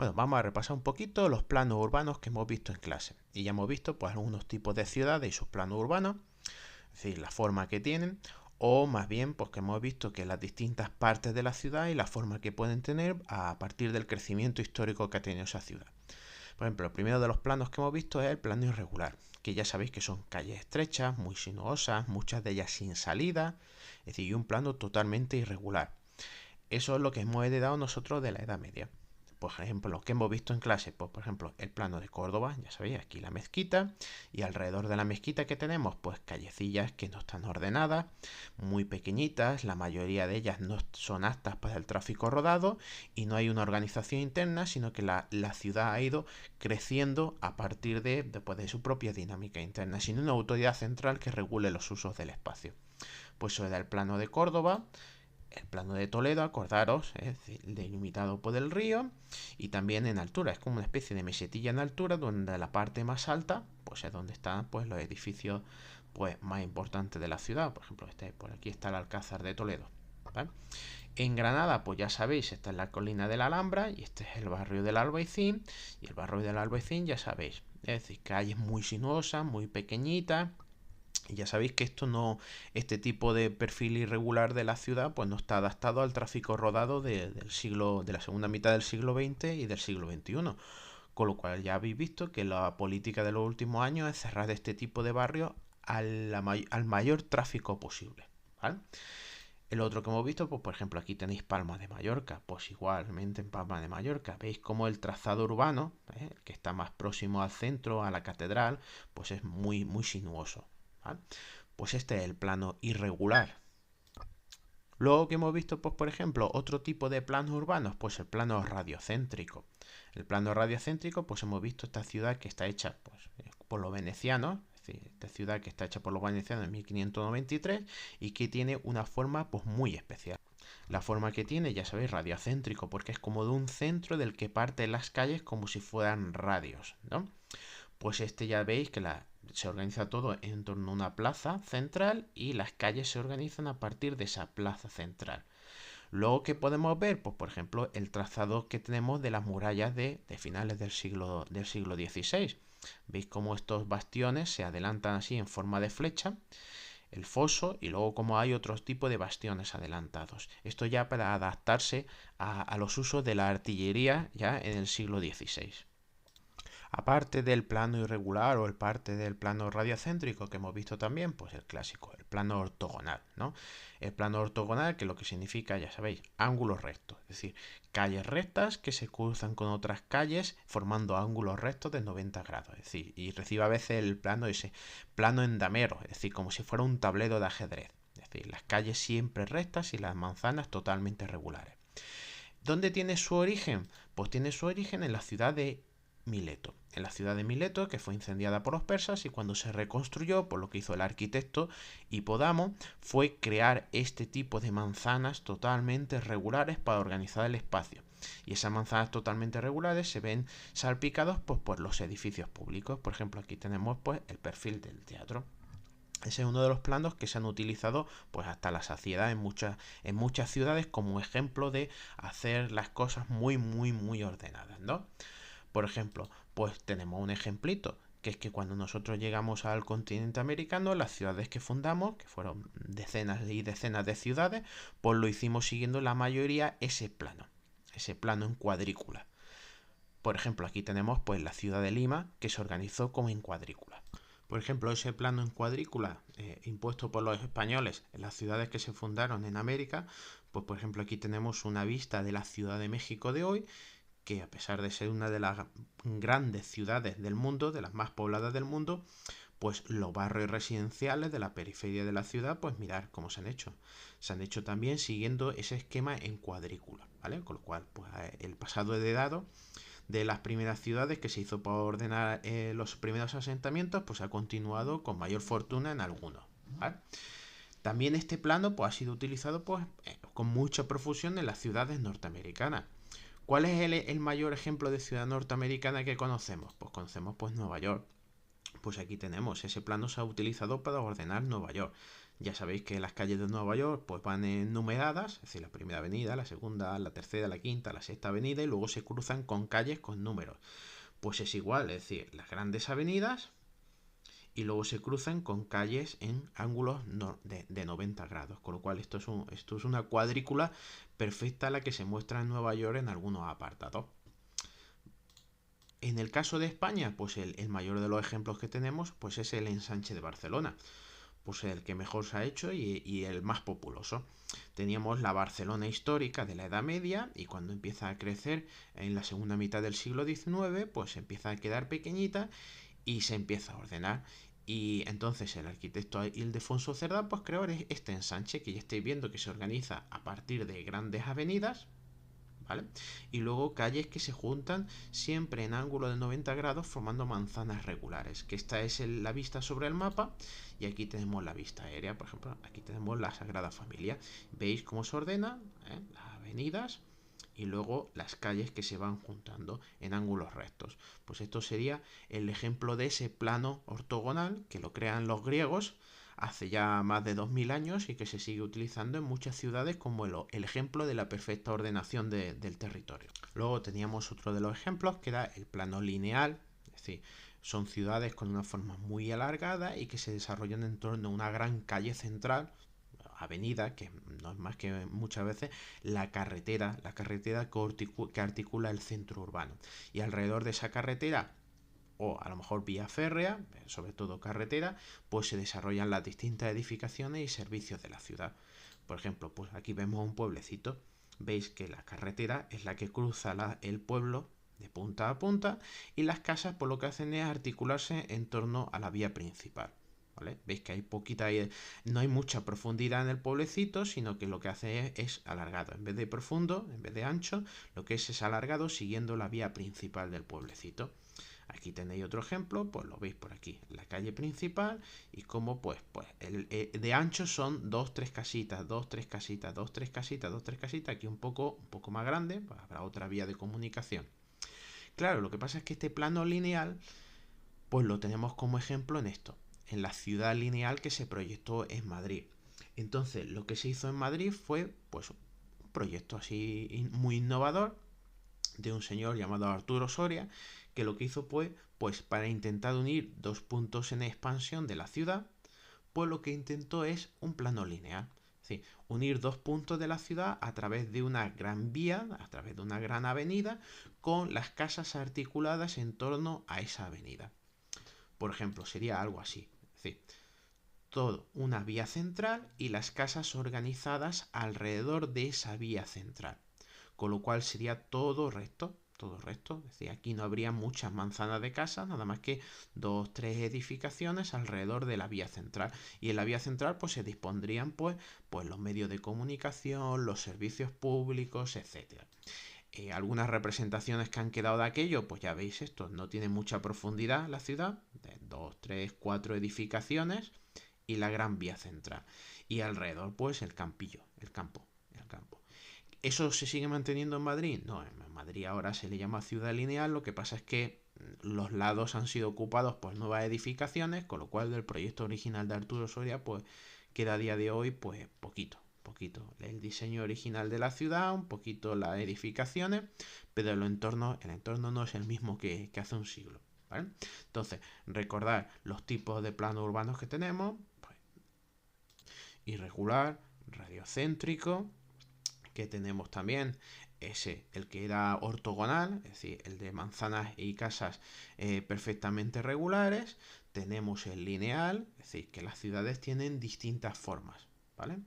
Bueno, vamos a repasar un poquito los planos urbanos que hemos visto en clase. Y ya hemos visto pues algunos tipos de ciudades y sus planos urbanos, es decir, la forma que tienen, o más bien pues que hemos visto que las distintas partes de la ciudad y la forma que pueden tener a partir del crecimiento histórico que ha tenido esa ciudad. Por ejemplo, el primero de los planos que hemos visto es el plano irregular, que ya sabéis que son calles estrechas, muy sinuosas, muchas de ellas sin salida, es decir, un plano totalmente irregular. Eso es lo que hemos heredado nosotros de la Edad Media. Por ejemplo, lo que hemos visto en clase, pues por ejemplo, el plano de Córdoba, ya sabéis, aquí la mezquita, y alrededor de la mezquita que tenemos, pues callecillas que no están ordenadas, muy pequeñitas, la mayoría de ellas no son aptas para el tráfico rodado, y no hay una organización interna, sino que la ciudad ha ido creciendo a partir de su propia dinámica interna, sin una autoridad central que regule los usos del espacio. Pues eso era el plano de Córdoba, el plano de Toledo, acordaros, es delimitado por el río y también en altura. Es como una especie de mesetilla en altura donde la parte más alta pues es donde están pues, los edificios pues, más importantes de la ciudad. Por ejemplo, por aquí está el Alcázar de Toledo. ¿Vale? En Granada, pues ya sabéis, está en la colina de la Alhambra y este es el barrio del Albaicín. Y el barrio del Albaicín, ya sabéis, es decir, calles muy sinuosas, muy pequeñitas. Y ya sabéis que este tipo de perfil irregular de la ciudad, pues no está adaptado al tráfico rodado de la segunda mitad del siglo XX y del siglo XXI. Con lo cual ya habéis visto que la política de los últimos años es cerrar este tipo de barrios al mayor tráfico posible. ¿Vale? El otro que hemos visto, pues por ejemplo aquí tenéis Palma de Mallorca, pues igualmente en Palma de Mallorca, veis como el trazado urbano, el que está más próximo al centro, a la catedral, pues es muy, muy sinuoso. ¿Vale? Pues este es el plano irregular. Luego que hemos visto, pues por ejemplo, otro tipo de planos urbanos, pues el plano radiocéntrico. El plano radiocéntrico, pues hemos visto esta ciudad que está hecha pues, por los venecianos, es decir, esta ciudad que está hecha por los venecianos en 1593 y que tiene una forma pues muy especial. La forma que tiene, ya sabéis, radiocéntrico, porque es como de un centro del que parten las calles como si fueran radios, ¿no? Pues este ya veis que se organiza todo en torno a una plaza central y las calles se organizan a partir de esa plaza central. Luego, ¿qué podemos ver? Pues, por ejemplo, el trazado que tenemos de las murallas de finales del siglo XVI. ¿Veis cómo estos bastiones se adelantan así en forma de flecha? El foso y luego como hay otros tipos de bastiones adelantados. Esto ya para adaptarse a los usos de la artillería ya en el siglo XVI. Aparte del plano irregular o el parte del plano radiocéntrico que hemos visto también, pues el clásico, el plano ortogonal, ¿no? El plano ortogonal que lo que significa, ya sabéis, ángulos rectos, es decir, calles rectas que se cruzan con otras calles formando ángulos rectos de 90 grados, es decir, y recibe a veces el plano ese plano endamero, es decir, como si fuera un tablero de ajedrez, es decir, las calles siempre rectas y las manzanas totalmente regulares. ¿Dónde tiene su origen? Pues tiene su origen en la ciudad de Mileto. En la ciudad de Mileto, que fue incendiada por los persas y cuando se reconstruyó, por lo que hizo el arquitecto Hipodamo, fue crear este tipo de manzanas totalmente regulares para organizar el espacio. Y esas manzanas totalmente regulares se ven salpicados pues, por los edificios públicos. Por ejemplo, aquí tenemos pues, el perfil del teatro. Ese es uno de los planos que se han utilizado pues hasta la saciedad en muchas ciudades como ejemplo de hacer las cosas muy muy muy ordenadas, ¿no? Por ejemplo, pues tenemos un ejemplito, que es que cuando nosotros llegamos al continente americano, las ciudades que fundamos, que fueron decenas y decenas de ciudades, pues lo hicimos siguiendo la mayoría ese plano en cuadrícula. Por ejemplo, aquí tenemos pues la ciudad de Lima, que se organizó como en cuadrícula. Por ejemplo, ese plano en cuadrícula impuesto por los españoles en las ciudades que se fundaron en América, pues por ejemplo aquí tenemos una vista de la Ciudad de México de hoy, que a pesar de ser una de las grandes ciudades del mundo, de las más pobladas del mundo, pues los barrios residenciales de la periferia de la ciudad, pues mirar cómo se han hecho. Se han hecho también siguiendo ese esquema en cuadrícula, ¿vale? Con lo cual, pues el pasado heredado de las primeras ciudades que se hizo para ordenar los primeros asentamientos, pues ha continuado con mayor fortuna en algunos, ¿vale? También este plano pues, ha sido utilizado pues, con mucha profusión en las ciudades norteamericanas. ¿Cuál es el mayor ejemplo de ciudad norteamericana que conocemos? Pues conocemos pues Nueva York. Pues aquí tenemos, ese plano se ha utilizado para ordenar Nueva York. Ya sabéis que las calles de Nueva York pues van numeradas, es decir, la primera avenida, la segunda, la tercera, la quinta, la sexta avenida y luego se cruzan con calles con números. Pues es igual, es decir, las grandes avenidas y luego se cruzan con calles en ángulos de 90 grados, con lo cual esto es una cuadrícula perfecta la que se muestra en Nueva York en algunos apartados. En el caso de España, pues el mayor de los ejemplos que tenemos pues es el ensanche de Barcelona, pues el que mejor se ha hecho y el más populoso. Teníamos la Barcelona histórica de la Edad Media y cuando empieza a crecer en la segunda mitad del siglo XIX, pues empieza a quedar pequeñita y se empieza a ordenar. Y entonces el arquitecto Ildefonso Cerdá pues creó este ensanche que ya estáis viendo que se organiza a partir de grandes avenidas, ¿vale? Y luego calles que se juntan siempre en ángulo de 90 grados formando manzanas regulares, que esta es la vista sobre el mapa y aquí tenemos la vista aérea, por ejemplo, aquí tenemos la Sagrada Familia. ¿Veis cómo se ordena? Las avenidas y luego las calles que se van juntando en ángulos rectos. Pues esto sería el ejemplo de ese plano ortogonal que lo crean los griegos hace ya más de 2000 años y que se sigue utilizando en muchas ciudades como el ejemplo de la perfecta ordenación del territorio. Luego teníamos otro de los ejemplos que era el plano lineal, es decir, son ciudades con una forma muy alargada y que se desarrollan en torno a una gran calle central, avenida, que no es más que muchas veces la carretera que articula el centro urbano. Y alrededor de esa carretera o a lo mejor vía férrea, sobre todo carretera, pues se desarrollan las distintas edificaciones y servicios de la ciudad. Por ejemplo, pues aquí vemos un pueblecito. Veis que la carretera es la que cruza el pueblo de punta a punta y las casas por lo que hacen es articularse en torno a la vía principal. ¿Vale? Veis que hay no hay mucha profundidad en el pueblecito, sino que lo que hace es alargado. En vez de profundo, en vez de ancho, lo que es alargado siguiendo la vía principal del pueblecito. Aquí tenéis otro ejemplo, pues lo veis por aquí, la calle principal y como pues de ancho son 2, 3 casitas, 2, 3 casitas, 2, 3 casitas, 2, 3 casitas, aquí un poco más grande, pues habrá otra vía de comunicación. Claro, lo que pasa es que este plano lineal, pues lo tenemos como ejemplo en esto, en la ciudad lineal que se proyectó en Madrid. Entonces, lo que se hizo en Madrid fue pues un proyecto así muy innovador de un señor llamado Arturo Soria, que lo que hizo pues para intentar unir dos puntos en expansión de la ciudad, pues lo que intentó es un plano lineal. Es decir, unir dos puntos de la ciudad a través de una gran vía, a través de una gran avenida, con las casas articuladas en torno a esa avenida. Por ejemplo, sería algo así. Es decir, todo una vía central y las casas organizadas alrededor de esa vía central. Con lo cual sería todo recto, es decir, aquí no habría muchas manzanas de casas, nada más que 2, 3 edificaciones alrededor de la vía central. Y en la vía central pues se dispondrían pues los medios de comunicación, los servicios públicos, etcétera. Algunas representaciones que han quedado de aquello, pues ya veis esto, no tiene mucha profundidad la ciudad, de 2, 3, 4 edificaciones y la gran vía central. Y alrededor pues el campillo, el campo. ¿Eso se sigue manteniendo en Madrid? No, en Madrid ahora se le llama ciudad lineal, lo que pasa es que los lados han sido ocupados por nuevas edificaciones, con lo cual del proyecto original de Arturo Soria pues queda a día de hoy pues poquito. El diseño original de la ciudad, un poquito las edificaciones, pero el entorno no es el mismo que hace un siglo. ¿Vale? Entonces, recordar los tipos de planos urbanos que tenemos, pues, irregular, radiocéntrico, que tenemos también el que era ortogonal, es decir, el de manzanas y casas perfectamente regulares. Tenemos el lineal, es decir, que las ciudades tienen distintas formas, ¿vale?